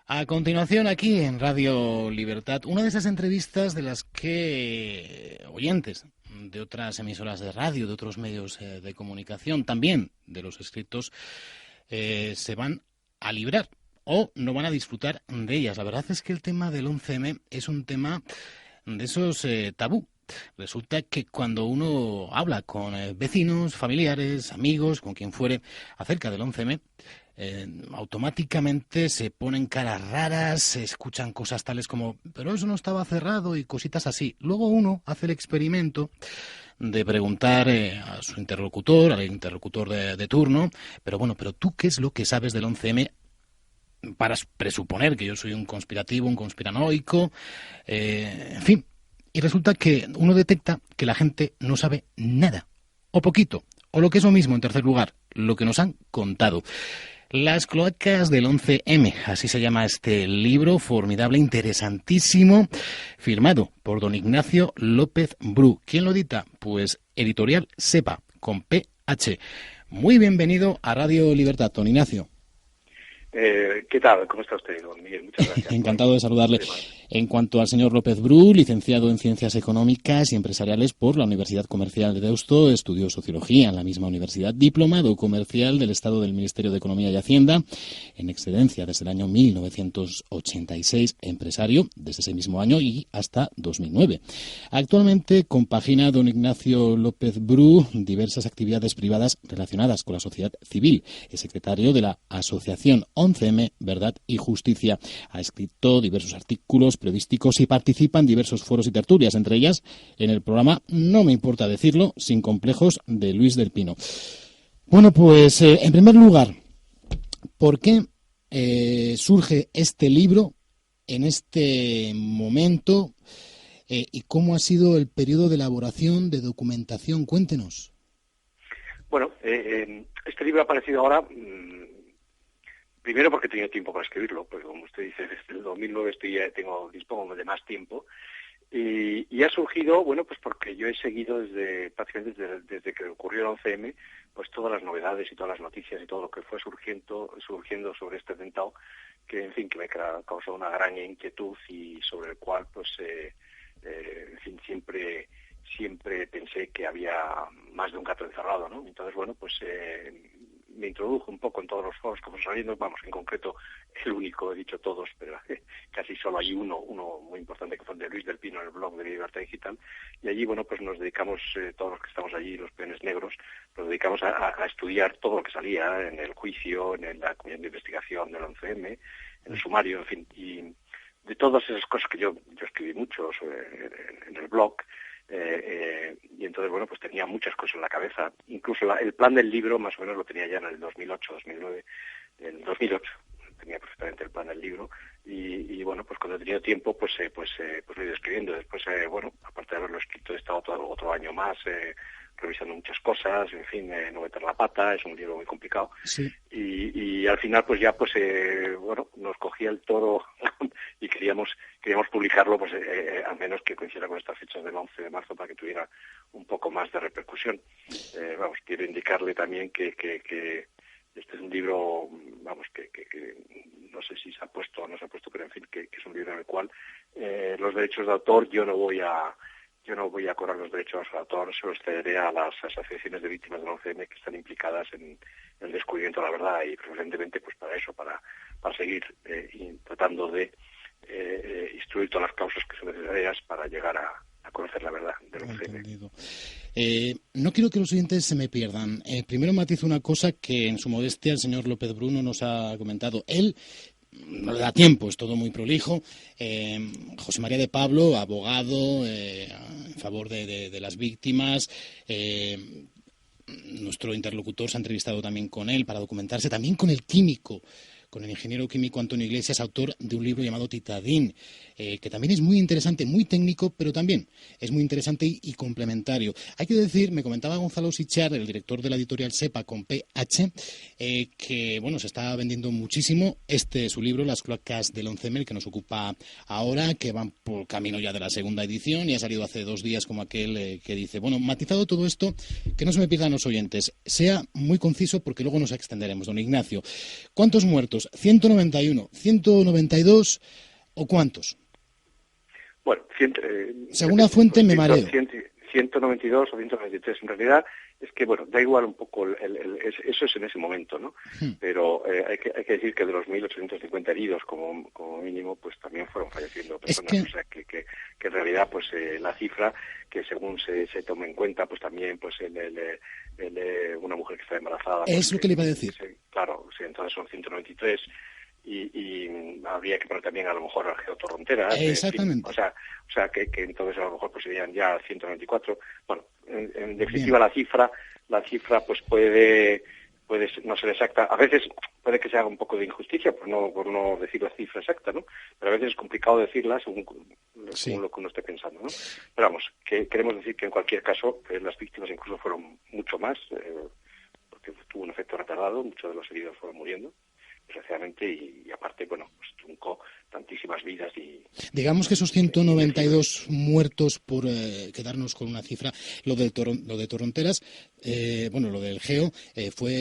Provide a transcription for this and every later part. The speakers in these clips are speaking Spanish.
A continuación, aquí en Radio Libertad, una de esas entrevistas de las que oyentes de otras emisoras de radio, de otros medios de comunicación, también de los escritos, se van a librar o no van a disfrutar de ellas. La verdad es que el tema del 11M es un tema de esos tabú. Resulta que cuando uno habla con vecinos, familiares, amigos, con quien fuere, acerca del 11M, automáticamente se ponen caras raras, se escuchan cosas tales como, pero eso no estaba cerrado y cositas así. Luego uno hace el experimento de preguntar a su interlocutor, al interlocutor de turno, pero bueno, pero tú, ¿qué es lo que sabes del 11M? Para presuponer que yo soy un conspirativo, un conspiranoico, en fin. Y resulta que uno detecta que la gente no sabe nada, o poquito, o lo que es lo mismo, en tercer lugar, lo que nos han contado. Las cloacas del 11M, así se llama este libro formidable, interesantísimo, firmado por don Ignacio López Bru. ¿Quién lo edita? Pues Editorial SEPA, con PH. Muy bienvenido a Radio Libertad, don Ignacio. ¿Qué tal? ¿Cómo está usted, don Miguel? Muchas gracias. Encantado de saludarle. En cuanto al señor López Bru, licenciado en Ciencias Económicas y Empresariales por la Universidad Comercial de Deusto, estudió Sociología en la misma universidad, diplomado comercial del Estado del Ministerio de Economía y Hacienda, en excedencia desde el año 1986, empresario desde ese mismo año y hasta 2009. Actualmente compagina don Ignacio López Bru diversas actividades privadas relacionadas con la sociedad civil. Es secretario de la Asociación 11M, Verdad y Justicia. Ha escrito diversos artículos periodísticos y participa en diversos foros y tertulias, entre ellas en el programa No me importa decirlo, sin complejos, de Luis del Pino. Bueno, pues en primer lugar, ¿por qué surge este libro en este momento y cómo ha sido el periodo de elaboración, de documentación? Cuéntenos. Bueno, este libro ha aparecido ahora... Primero porque he tenido tiempo para escribirlo, porque como usted dice, desde el 2009 dispongo de más tiempo. Y ha surgido, bueno, pues porque yo he seguido prácticamente desde que ocurrió el 11M, pues todas las novedades y todas las noticias y todo lo que fue surgiendo sobre este atentado, que en fin, que me causó una gran inquietud y sobre el cual, pues, en fin, siempre pensé que había más de un gato encerrado, ¿no? Entonces, bueno, pues me introdujo un poco en todos los foros que fueron saliendo, vamos, en concreto el único, he dicho todos, pero casi solo hay uno muy importante que fue el de Luis del Pino, en el blog de Libertad Digital, y allí, bueno, pues nos dedicamos, todos los que estamos allí, los peones negros, nos dedicamos a estudiar todo lo que salía en el juicio, en la comisión de investigación del 11M, en el sumario, en fin, y de todas esas cosas que yo escribí mucho en el blog. Y entonces, bueno, pues tenía muchas cosas en la cabeza. Incluso el plan del libro más o menos lo tenía ya en el 2008, 2009, en 2008 tenía perfectamente el plan del libro y bueno, pues cuando he tenido tiempo pues lo he ido escribiendo. Después, bueno, aparte de haberlo escrito, he estado otro año más revisando muchas cosas, en fin, no meter la pata, es un libro muy complicado. Sí. Y al final pues ya bueno, nos cogía el toro y queríamos publicarlo pues al menos que coincidiera con estas fechas del 11 de marzo para que tuviera un poco más de repercusión. Vamos, quiero indicarle también que este es un libro, vamos, que no sé si se ha puesto o no se ha puesto, pero en fin, que es un libro en el cual los derechos de autor yo no voy a cobrar los derechos de autor, se los cederé a las asociaciones de víctimas del 11M que están implicadas en el descubrimiento de la verdad y preferentemente pues para eso, para seguir tratando de instruir todas las causas que son necesarias para llegar a conocer la verdad del 11M. No quiero que los oyentes se me pierdan. Primero matizo una cosa que en su modestia el señor López Bru nos ha comentado. Él no le da tiempo, es todo muy prolijo. José María de Pablo, abogado en favor de las víctimas. Nuestro interlocutor se ha entrevistado también con él para documentarse, también con el químico, con el ingeniero químico Antonio Iglesias, autor de un libro llamado Titadín, que también es muy interesante, muy técnico, pero también es muy interesante y complementario. Hay que decir, me comentaba Gonzalo Sichar, el director de la editorial SEPA con PH, que bueno, se está vendiendo muchísimo su libro, Las cloacas del 11M, que nos ocupa ahora, que van por camino ya de la segunda edición y ha salido hace 2 días como aquel que dice, bueno, matizado todo esto, que no se me pierdan los oyentes, sea muy conciso porque luego nos extenderemos. Don Ignacio, ¿cuántos muertos muertos. 191, 192 o ¿cuántos? Bueno, según la fuente me mareo. 192 o 193. En realidad es que, bueno, da igual un poco, eso es en ese momento, ¿no? Pero hay que decir que de los 1.850 heridos como mínimo, pues también fueron falleciendo personas. O sea, que en realidad, pues la cifra, que según se toma en cuenta, pues también, pues una mujer que está embarazada. Pues, es lo que le iba a decir. Claro, sí, entonces son 193. Y habría que poner también a lo mejor al Geotorronteras. Exactamente. O sea que entonces a lo mejor pues serían ya 194. Bueno, en definitiva la cifra pues puede no ser exacta. A veces puede que se haga un poco de injusticia por no decir la cifra exacta, ¿no? Pero a veces es complicado decirla según lo que uno esté pensando, ¿no? Pero vamos, que queremos decir que en cualquier caso las víctimas incluso fueron mucho más, porque tuvo un efecto retardado, muchos de los heridos fueron muriendo, desgraciadamente, y aparte, bueno, pues truncó tantísimas vidas. Digamos que esos 192 muertos, por quedarnos con una cifra, lo de Torronteras, lo del Geo,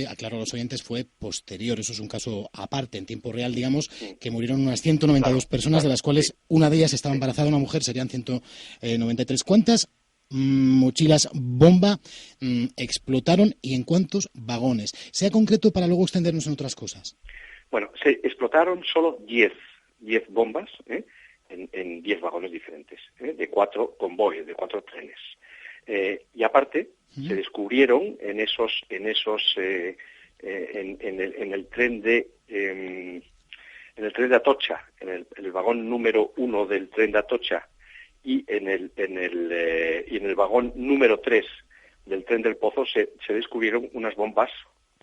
aclaro a los oyentes, fue posterior. Eso es un caso aparte, en tiempo real, digamos, que murieron unas 192 personas, de las cuales una de ellas estaba embarazada, una mujer, serían 193. ¿Cuántas mochilas bomba explotaron y en cuántos vagones? Sea concreto para luego extendernos en otras cosas. Bueno, se explotaron solo 10 bombas en 10 vagones diferentes, de 4 convoyes, de 4 trenes. Y aparte, se descubrieron en el tren de Atocha, en el vagón número 1 del tren de Atocha y en el vagón número 3 del tren del Pozo se descubrieron unas bombas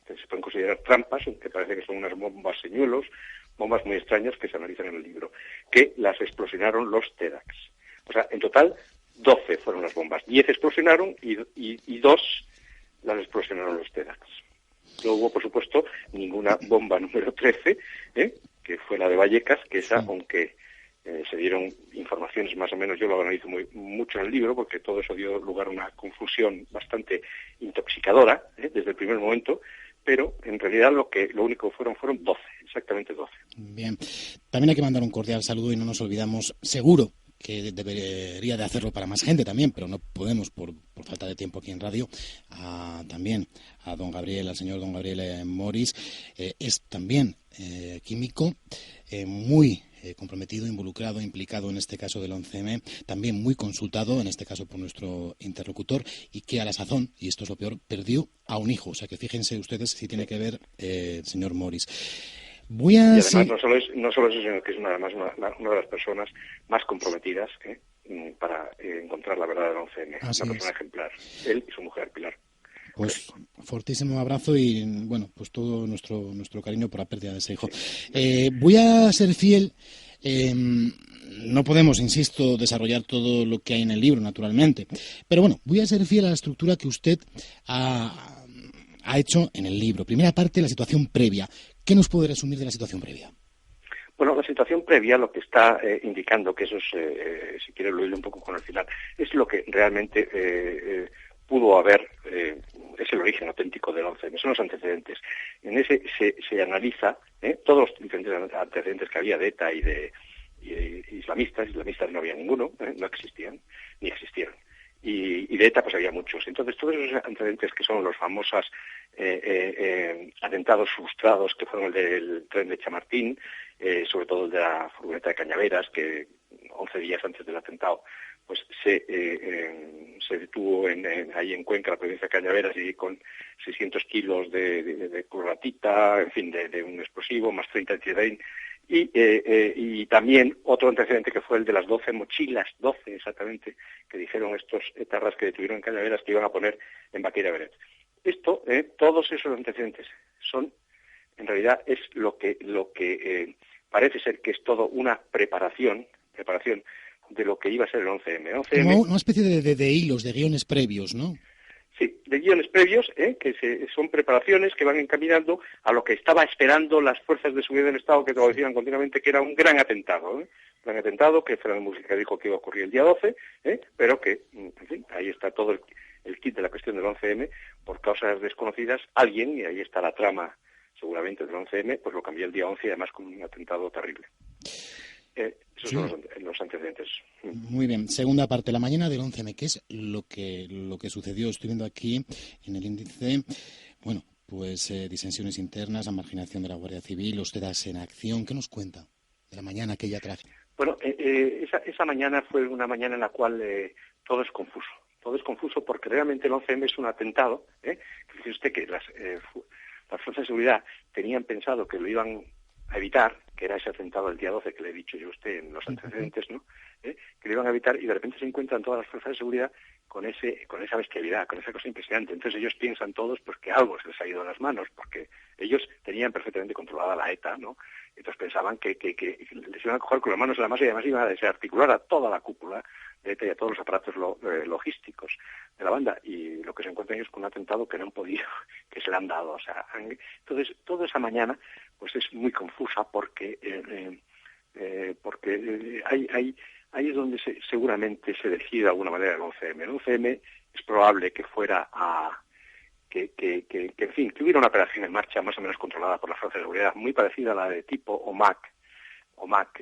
que se pueden considerar trampas, aunque parece que son unas bombas señuelos, bombas muy extrañas que se analizan en el libro, que las explosionaron los TEDx. O sea, en total, 12 fueron las bombas. 10 explosionaron y 2 las explosionaron los TEDx. No hubo, por supuesto, ninguna bomba número 13, que fue la de Vallecas, que esa, aunque se dieron informaciones más o menos, yo lo analizo mucho en el libro, porque todo eso dio lugar a una confusión bastante intoxicadora, desde el primer momento, pero en realidad lo único que fueron 12, exactamente 12. Bien, también hay que mandar un cordial saludo y no nos olvidamos, seguro que debería de hacerlo para más gente también, pero no podemos por falta de tiempo aquí en radio, también a al señor don Gabriel Moris, es también químico, muy comprometido, involucrado, implicado en este caso del 11M, también muy consultado, en este caso por nuestro interlocutor, y que a la sazón, y esto es lo peor, perdió a un hijo. O sea que fíjense ustedes si tiene que ver el señor Moris. Y además no solo eso, sino que es una de las personas más comprometidas para encontrar la verdad del 11M. Una persona ejemplar, él y su mujer Pilar. Pues fortísimo abrazo y bueno, pues todo nuestro cariño por la pérdida de ese hijo. Voy a ser fiel. No podemos, insisto, desarrollar todo lo que hay en el libro, naturalmente. Pero bueno, voy a ser fiel a la estructura que usted ha hecho en el libro. Primera parte, la situación previa. ¿Qué nos puede resumir de la situación previa? Bueno, la situación previa, lo que está indicando, que eso es, si quiere lo hilo un poco con el final, es lo que realmente pudo haber, es el origen auténtico del 11M, son los antecedentes. En ese se analiza todos los diferentes antecedentes que había de ETA y de islamistas no había ninguno, no existían, ni existieron. Y de ETA pues había muchos. Entonces todos esos antecedentes que son los famosos atentados frustrados, que fueron el del tren de Chamartín, sobre todo el de la furgoneta de Cañaveras, que 11 días antes del atentado pues se detuvo ahí en Cuenca, la provincia de Cañaveras, y con 600 kilos de clorratita, en fin, de un explosivo, más 30 de tiraín. Y también otro antecedente que fue el de las 12 mochilas, 12 exactamente, que dijeron estos etarras que detuvieron en Cañaveras que iban a poner en Baqueira Beret. Todos esos antecedentes son, en realidad, es lo que parece ser que es todo una preparación de lo que iba a ser el 11M. Como una especie de hilos, de guiones previos, ¿no? Sí, de guiones previos, que son preparaciones que van encaminando a lo que estaba esperando las fuerzas de seguridad del Estado, que lo decían continuamente que era un gran atentado. Un gran atentado que Fernando Mújica dijo que iba a ocurrir el día 12, pero que, en fin, ahí está todo el kit de la cuestión del 11M, por causas desconocidas, alguien, y ahí está la trama seguramente del 11M, pues lo cambié el día 11 y además con un atentado terrible. Esos Sí. son los antecedentes. Muy bien. Segunda parte, la mañana del 11M, ¿qué es lo que sucedió? Estoy viendo aquí en el índice, bueno, pues disensiones internas, la marginación de la Guardia Civil, los TEDx en acción. ¿Qué nos cuenta de la mañana aquella trágica? Bueno, esa mañana fue una mañana en la cual todo es confuso. Todo es confuso porque realmente el 11M es un atentado. Fíjese usted que las fuerzas de seguridad tenían pensado que lo iban a evitar, que era ese atentado del día 12 que le he dicho yo a usted en los antecedentes, ¿no? Que lo iban a evitar y de repente se encuentran todas las fuerzas de seguridad con esa bestialidad, con esa cosa impresionante. Entonces ellos piensan todos pues que algo se les ha ido de las manos, porque ellos tenían perfectamente controlada la ETA, ¿no? Entonces pensaban que les iban a coger con las manos en la masa y además iban a desarticular a toda la cúpula de ETA y a todos los aparatos logísticos de la banda. Y lo que se encuentran ellos con un atentado que no han podido, que se le han dado. O sea, entonces toda esa mañana pues es muy confusa porque ahí es donde seguramente se decide de alguna manera el 11M. El 11M es probable que fuera en fin, que hubiera una operación en marcha más o menos controlada por las fuerzas de seguridad, muy parecida a la de tipo OMAC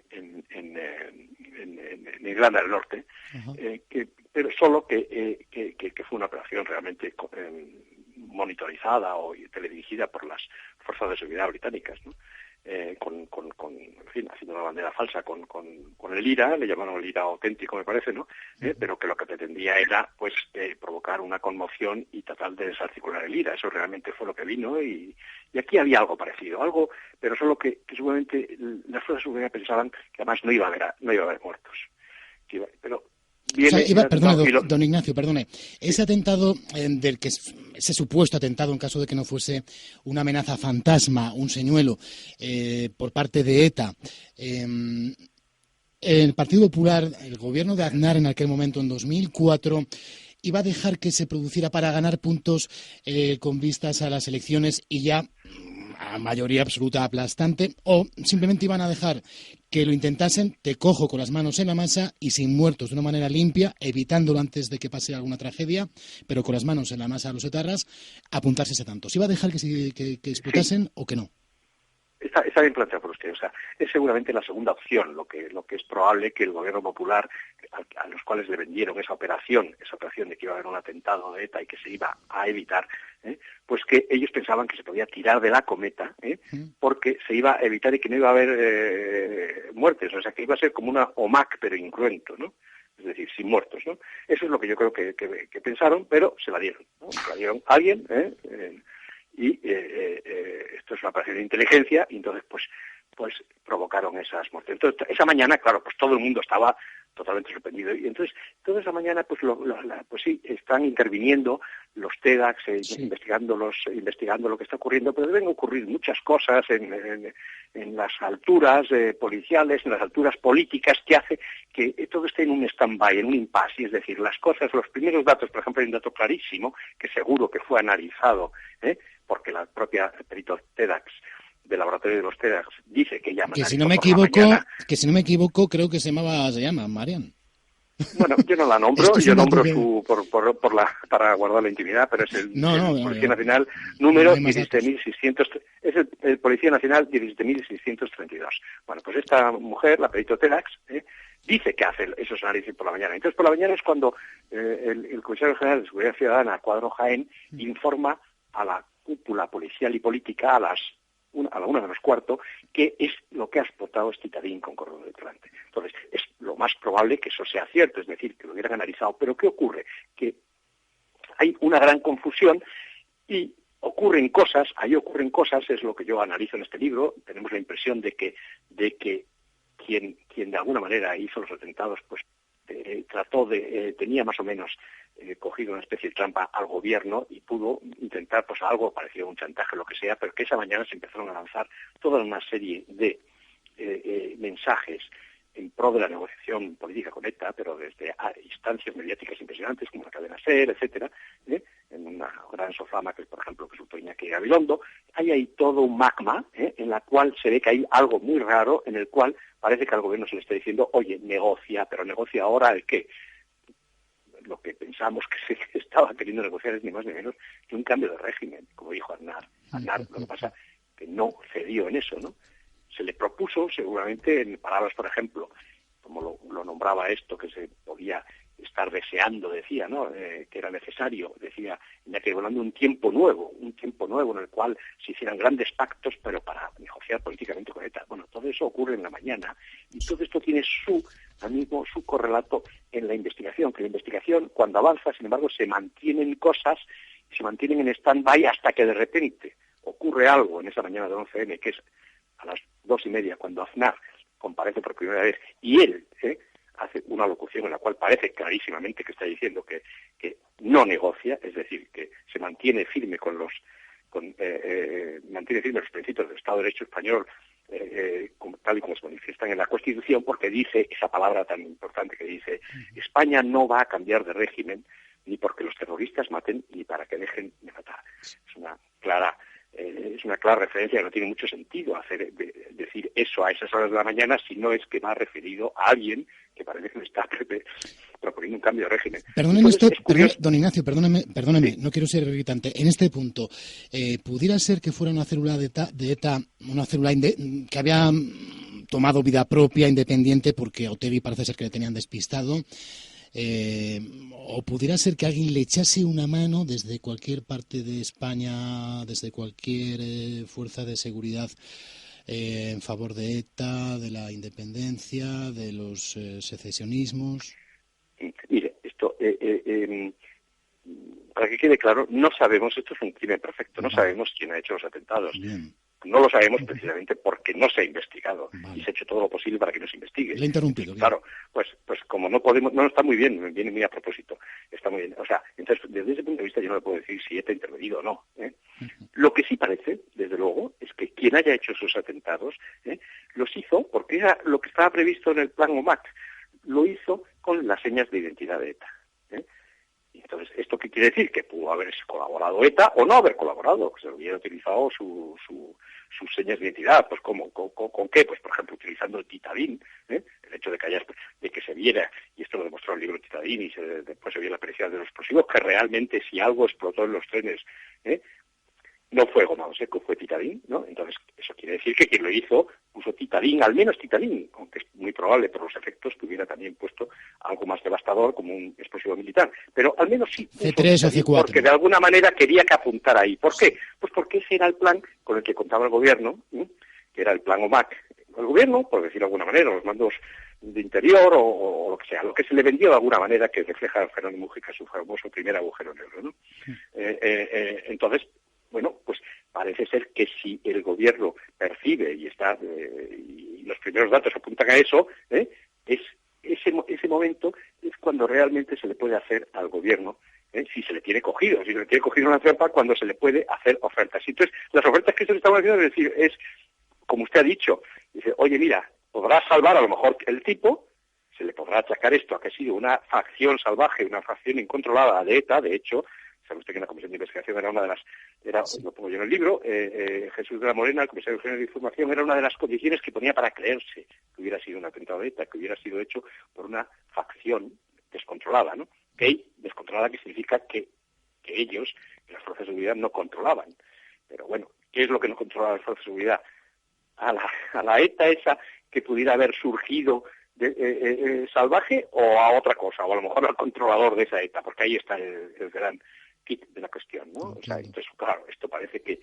en Irlanda del Norte, pero solo que fue una operación realmente monitorizada o teledirigida por las fuerzas de seguridad británicas, ¿no? En fin, haciendo una bandera falsa con el IRA, le llamaron el IRA auténtico, me parece, ¿no? Pero que lo que pretendía era, pues, provocar una conmoción y tratar de desarticular el IRA. Eso realmente fue lo que vino y aquí había algo parecido, pero solo que seguramente las fuerzas de seguridad pensaban que además no iba a haber muertos. Pero Perdone, don Ignacio, perdone. Ese atentado ese supuesto atentado, en caso de que no fuese una amenaza fantasma, un señuelo, por parte de ETA, el Partido Popular, el gobierno de Aznar en aquel momento, en 2004, iba a dejar que se produciera para ganar puntos con vistas a las elecciones y ya a mayoría absoluta aplastante, o simplemente iban a dejar que lo intentasen, te cojo con las manos en la masa y sin muertos, de una manera limpia, evitándolo antes de que pase alguna tragedia, pero con las manos en la masa a los etarras, apuntarse ese tanto. ¿Se iba a dejar que explotasen o que no? Está bien planteado por usted. O sea, es seguramente la segunda opción, lo que es probable que el gobierno popular, a los cuales le vendieron esa operación de que iba a haber un atentado de ETA y que se iba a evitar, pues que ellos pensaban que se podía tirar de la cometa, porque se iba a evitar y que no iba a haber muertes. O sea, que iba a ser como una OMAC, pero incruento, ¿no? Es decir, sin muertos, ¿no? Eso es lo que yo creo que pensaron, pero se la dieron, ¿no? Se la dieron a alguien, y esto es una operación de inteligencia y entonces pues provocaron esas muertes. Entonces esa mañana, claro, pues todo el mundo estaba totalmente sorprendido y entonces toda esa mañana pues pues sí, están interviniendo los TEDx, investigando lo que está ocurriendo, pero deben ocurrir muchas cosas en las alturas policiales, en las alturas políticas, que hace que todo esté en un stand-by, en un impasse. Es decir, las cosas, los primeros datos, por ejemplo, hay un dato clarísimo que seguro que fue analizado, porque la propia perito TEDx del laboratorio de los TEDx dice que ella que si no me equivoco, creo que se llama Marian. Bueno, yo no la nombro, yo nombro para guardar la intimidad, pero es el Policía Nacional número 17.600, es el Policía Nacional 17.632. Bueno, pues esta mujer, la perito TEDx, dice que hace esos análisis por la mañana. Entonces, por la mañana es cuando el Comisario General de Seguridad Ciudadana, Cuadro Jaén, informa a la cúpula policial y política a la 1:15, que es lo que ha explotado Citadín con cordón de delante. Entonces, es lo más probable que eso sea cierto, es decir, que lo hubieran analizado. Pero ¿qué ocurre? Que hay una gran confusión y ocurren cosas, es lo que yo analizo en este libro. Tenemos la impresión de que quien de alguna manera hizo los atentados, pues tenía más o menos cogido una especie de trampa al gobierno y pudo intentar pues algo parecido a un chantaje, lo que sea, pero que esa mañana se empezaron a lanzar toda una serie de mensajes en pro de la negociación política con ETA, pero desde instancias mediáticas impresionantes como la cadena SER, etcétera, en una gran soflama que, por ejemplo, que supo Iñaki Gabilondo. Hay todo un magma en la cual se ve que hay algo muy raro, en el cual parece que al gobierno se le está diciendo, oye, negocia, pero negocia ahora el qué. Lo que pensamos que se estaba queriendo negociar es ni más ni menos que un cambio de régimen, como dijo Aznar. Aznar, lo que pasa que no cedió en eso, ¿no? Se le propuso, seguramente, en palabras, por ejemplo, como lo nombraba esto, que se podía estar deseando, decía, ¿no? Que era necesario, decía, ya que hablando de un tiempo nuevo en el cual se hicieran grandes pactos, pero para negociar políticamente con ETA. Bueno, todo eso ocurre en la mañana, y todo esto tiene su correlato en la investigación, que la investigación, cuando avanza, sin embargo, se mantienen cosas, se mantienen en stand-by hasta que de repente ocurre algo en esa mañana de 11M, que es a las 2:30, cuando Aznar comparece por primera vez, y él hace una locución en la cual parece clarísimamente que está diciendo que no negocia, es decir, que se mantiene firme mantiene firme los principios del Estado de Derecho español, tal y como se manifiestan en la Constitución, porque dice esa palabra tan importante que dice: España no va a cambiar de régimen ni porque los terroristas maten ni para que dejen de matar. Es una clara referencia que no tiene mucho sentido decir eso a esas horas de la mañana si no es que va referido a alguien que parece que le está proponiendo un cambio de régimen. Don Ignacio, perdóneme, sí. No quiero ser irritante. En este punto, ¿pudiera ser que fuera una célula de ETA, una célula que había tomado vida propia, independiente, porque a Otegi parece ser que le tenían despistado? O pudiera ser que alguien le echase una mano desde cualquier parte de España, desde cualquier fuerza de seguridad, en favor de ETA, de la independencia, de los secesionismos. Mire, esto, para que quede claro, no sabemos, esto es un crimen perfecto, no sabemos quién ha hecho los atentados. Bien. No lo sabemos precisamente porque no se ha investigado. Vale. Y se ha hecho todo lo posible para que no se investigue. Le he interrumpido. Claro, pues como no podemos, no está muy bien, viene muy a propósito, está muy bien. O sea, entonces, desde ese punto de vista yo no le puedo decir si ETA ha intervenido o no. Lo que sí parece, desde luego, es que quien haya hecho esos atentados, los hizo porque era lo que estaba previsto en el plan OMAC, lo hizo con las señas de identidad de ETA. Entonces, ¿esto qué quiere decir? Que pudo haber colaborado ETA o no haber colaborado, que se hubiera utilizado sus señas de identidad. Pues ¿con qué? Pues, por ejemplo, utilizando el Titadín, el hecho de que se viera, y esto lo demostró el libro Titadín, y después se vio la pericia de los explosivos, que realmente si algo explotó en los trenes, no fue goma seco, fue Titadín, ¿no? Entonces, eso quiere decir que quien lo hizo puso Titadín, al menos Titadín, aunque es muy probable por los efectos que hubiera también puesto algo más devastador como un explosivo militar. Pero al menos sí puso C3 o C4. Porque de alguna manera quería que apuntara ahí. ¿Por qué? Pues porque ese era el plan con el que contaba el gobierno, que era el plan OMAC. El gobierno, por decirlo de alguna manera, los mandos de interior o lo que sea, lo que se le vendió de alguna manera, que refleja Fernando Mújica su famoso primer agujero negro, ¿no? Entonces, bueno, pues parece ser que si el gobierno percibe y los primeros datos apuntan a eso, es ese momento es cuando realmente se le puede hacer al gobierno, si se le tiene cogido una trampa, cuando se le puede hacer ofertas. Entonces, las ofertas que se le están haciendo es como usted ha dicho, dice, oye, mira, podrás salvar a lo mejor el tipo, se le podrá achacar esto a que ha sido una facción salvaje, una facción incontrolada de ETA. De hecho, sabe usted que en la Comisión de Investigación lo pongo yo en el libro, Jesús de la Morena, el comisario general de Información, era una de las condiciones que ponía para creerse que hubiera sido un atentado de ETA, que hubiera sido hecho por una facción descontrolada, ¿no? Descontrolada, que significa que ellos, las fuerzas de seguridad, no controlaban. Pero bueno, ¿qué es lo que no controlaba las fuerzas de seguridad? A la ETA esa que pudiera haber surgido salvaje, o a otra cosa, o a lo mejor al controlador de esa ETA, porque ahí está el gran kit de la cuestión, ¿no? O sea, entonces, claro, esto parece que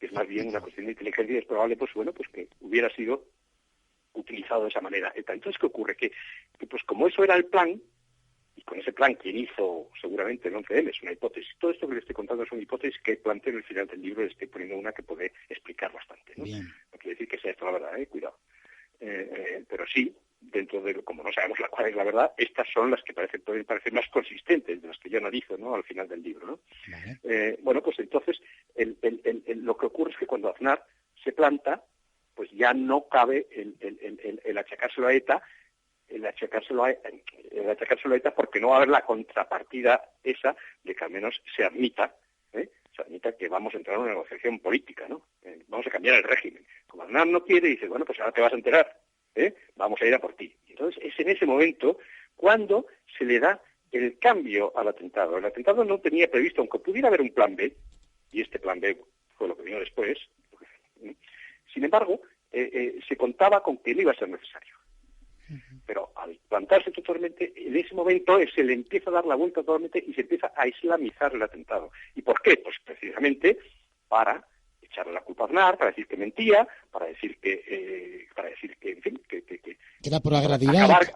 es más bien una cuestión de inteligencia, y es probable, pues bueno, pues que hubiera sido utilizado de esa manera ETA. Entonces, ¿qué ocurre? Que pues como eso era el plan, y con ese plan quien hizo seguramente el 11M es una hipótesis. Todo esto que le estoy contando es una hipótesis que planteo en el final del libro, le estoy poniendo una que puede explicar bastante, ¿no? No quiere decir que sea esto la verdad, cuidado. Pero sí, dentro de, como no sabemos cuál es la verdad, estas son las que pueden parecer más consistentes de las que yo analizo, ¿no?, al final del libro, ¿no? Bueno, pues entonces lo que ocurre es que cuando Aznar se planta, pues ya no cabe el achacárselo a ETA, el achacárselo a ETA, porque no va a haber la contrapartida esa de que al menos se admita que vamos a entrar en una negociación política, ¿no? Vamos a cambiar el régimen. Como Aznar no quiere, dice, bueno, pues ahora te vas a enterar, vamos a ir a por ti. Entonces es en ese momento cuando se le da el cambio al atentado. El atentado no tenía previsto, aunque pudiera haber un plan B, y este plan B fue lo que vino después, Sin embargo, se contaba con que no iba a ser necesario. Pero al plantarse totalmente, en ese momento se le empieza a dar la vuelta totalmente y se empieza a islamizar el atentado. ¿Y por qué? Pues precisamente para echarle la culpa a Aznar, para decir que mentía, para decir que en fin, que era por agredir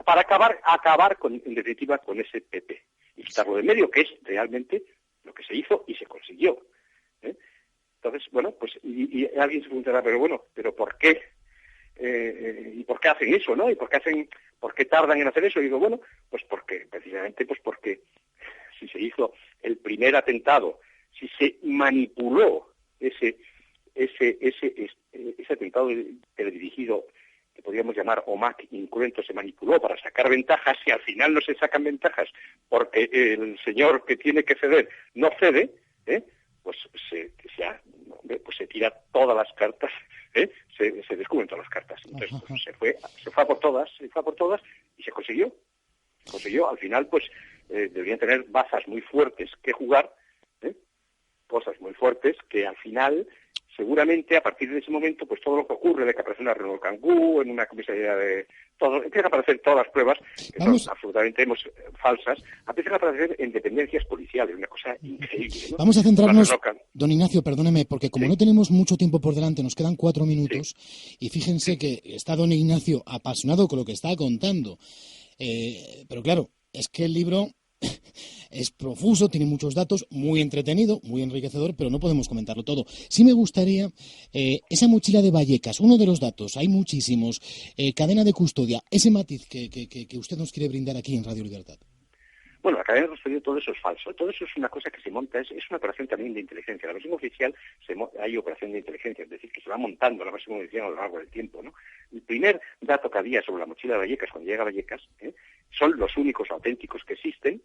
para acabar con, en definitiva, con ese PP y quitarlo de medio, que es realmente lo que se hizo y se consiguió. Entonces, bueno, pues y alguien se preguntará, pero ¿por qué? ¿Y por qué hacen eso, no? ¿Y por qué tardan en hacer eso? Y digo, bueno, pues precisamente porque si se hizo el primer atentado, si se manipuló ese atentado teledirigido, que podríamos llamar OMAC incruento, se manipuló para sacar ventajas, si al final no se sacan ventajas porque el señor que tiene que ceder no cede, pues se tira todas las cartas, se descubren todas las cartas. Entonces pues, se fue a por todas y se consiguió. Al final, pues deberían tener bazas muy fuertes que jugar, cosas muy fuertes que al final, seguramente a partir de ese momento, pues todo lo que ocurre de que aparece una Renault Kangoo, en una comisaría de todo, empiezan a aparecer todas las pruebas que son absolutamente falsas, empiezan a aparecer en dependencias policiales, una cosa increíble, ¿no? Vamos a centrarnos, don Ignacio, perdóneme, porque como no tenemos mucho tiempo por delante, nos quedan 4 minutos, y fíjense que está don Ignacio apasionado con lo que está contando. Pero claro, es que el libro es profuso, tiene muchos datos, muy entretenido, muy enriquecedor, pero no podemos comentarlo todo. Sí me gustaría, esa mochila de Vallecas, uno de los datos, hay muchísimos, cadena de custodia, ese matiz que usted nos quiere brindar aquí en Radio Libertad. Bueno, la cadena de custodia, todo eso es falso. Todo eso es una cosa que se monta, es una operación también de inteligencia. La versión oficial hay operación de inteligencia, es decir, que se va montando la versión oficial a lo largo del tiempo, ¿no? El primer dato que había sobre la mochila de Vallecas, cuando llega a Vallecas, son los únicos auténticos que existen,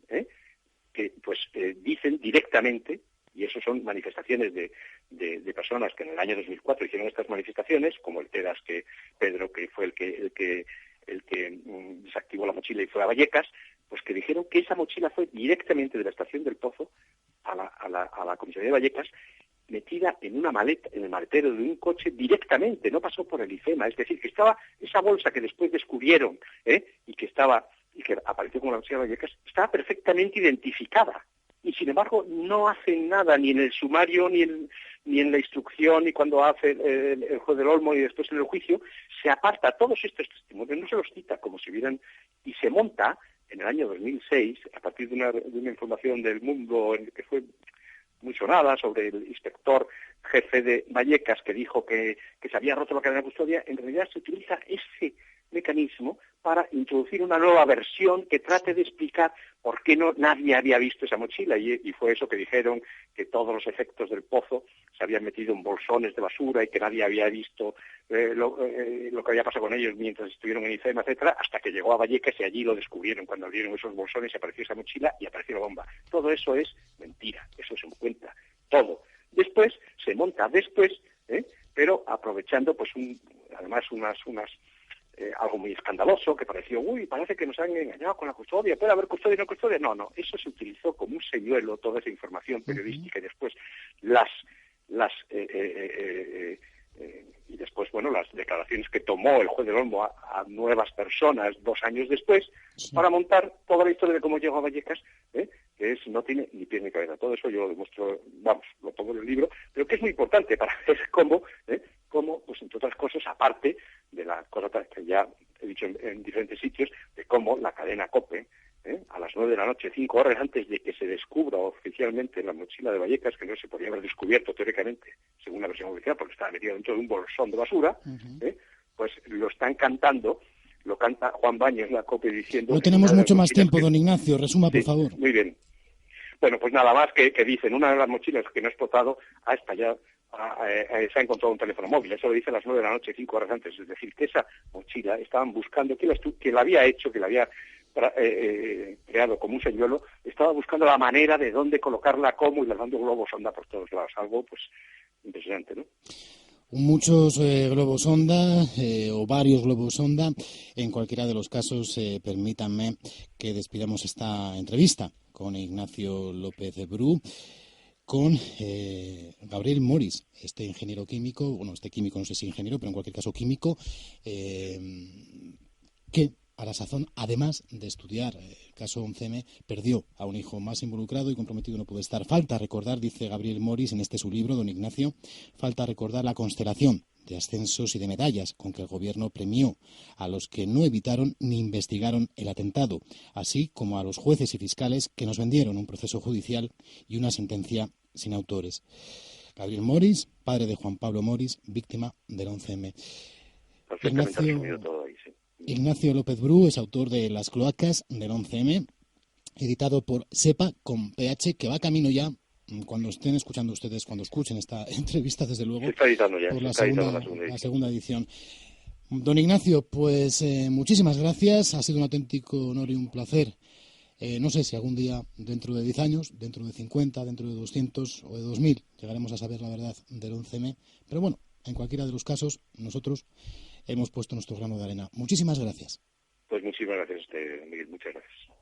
que pues dicen directamente, y eso son manifestaciones de personas que en el año 2004 hicieron estas manifestaciones, como el TEDAS, que Pedro, que fue el que desactivó la mochila y fue a Vallecas, pues que dijeron que esa mochila fue directamente de la estación del Pozo a la comisaría de Vallecas, metida en una maleta, en el maletero de un coche directamente, no pasó por el IFEMA, es decir, que estaba esa bolsa que después descubrieron, y que apareció como la mochila de Vallecas, estaba perfectamente identificada. Y sin embargo no hacen nada, ni en el sumario, ni en la instrucción, ni cuando hace el juez del Olmo y después en el juicio, se aparta todos estos testimonios, no se los cita como si hubieran, y se monta en el año 2006, a partir de una información del Mundo que fue muy sonada sobre el inspector jefe de Vallecas que dijo que se había roto la cadena de custodia. En realidad se utiliza ese mecanismo para introducir una nueva versión que trate de explicar por qué nadie había visto esa mochila, y fue eso que dijeron, que todos los efectos del Pozo se habían metido en bolsones de basura y que nadie había visto lo que había pasado con ellos mientras estuvieron en IFEMA, etcétera, hasta que llegó a Vallecas y allí lo descubrieron cuando abrieron esos bolsones y apareció esa mochila y apareció la bomba. Todo eso es mentira, eso se cuenta todo. Después, se monta pero aprovechando pues además algo muy escandaloso que pareció, parece que nos han engañado con la custodia, ¿puede haber custodia y no custodia? No, eso se utilizó como un señuelo, toda esa información periodística, y después las declaraciones que tomó el juez del Olmo a nuevas personas 2 años después, para montar toda la historia de cómo llegó a Vallecas, que no tiene ni pie ni cabeza. Todo eso yo lo demuestro, lo pongo en el libro, pero que es muy importante para ver cómo, pues entre otras cosas, aparte de la cosa que ya he dicho en diferentes sitios, de cómo la cadena COPE, a las 9 de la noche, 5 horas antes de que se descubra oficialmente la mochila de Vallecas, que no se podía haber descubierto teóricamente, según la versión oficial, porque estaba metida dentro de un bolsón de basura, pues lo están cantando, lo canta Juan Baños, la COPE, diciendo... No tenemos mucho más tiempo, don Ignacio, resuma, por favor. Muy bien. Bueno, pues nada más que dicen, una de las mochilas que no ha explotado ha estallado, se ha encontrado un teléfono móvil. Eso lo dice a las 9 de la noche, 5 horas antes. Es decir, que esa mochila estaban buscando, que la había hecho, que la había creado como un señuelo, estaba buscando la manera de dónde colocarla, cómo, y lanzando globos sonda por todos lados. Algo, pues, impresionante, ¿no? Muchos globos sonda o varios globos sonda. En cualquiera de los casos, permítanme que despidamos esta entrevista con Ignacio López Bru. con Gabriel Moris, este ingeniero químico, bueno, este químico no sé si ingeniero, pero en cualquier caso químico, que a la sazón, además de estudiar el caso 11M, perdió a un hijo más involucrado y comprometido no pudo estar. Falta recordar, dice Gabriel Moris en su libro, don Ignacio, falta recordar la constelación de ascensos y de medallas con que el gobierno premió a los que no evitaron ni investigaron el atentado, así como a los jueces y fiscales que nos vendieron un proceso judicial y una sentencia sin autores. Gabriel Moris, padre de Juan Pablo Moris, víctima del 11M. Perfectamente resumido todo ahí, sí. Ignacio López Bru es autor de Las cloacas del 11M, editado por SEPA con PH, que va camino ya, cuando estén escuchando ustedes, cuando escuchen esta entrevista, desde luego, se está editando ya, por la segunda edición. Don Ignacio, pues muchísimas gracias, ha sido un auténtico honor y un placer. No sé si algún día, dentro de 10 años, dentro de 50, dentro de 200 o de 2000, llegaremos a saber la verdad del 11M, pero bueno, en cualquiera de los casos, nosotros hemos puesto nuestro grano de arena. Muchísimas gracias. Pues muchísimas gracias a usted, Miguel. Muchas gracias.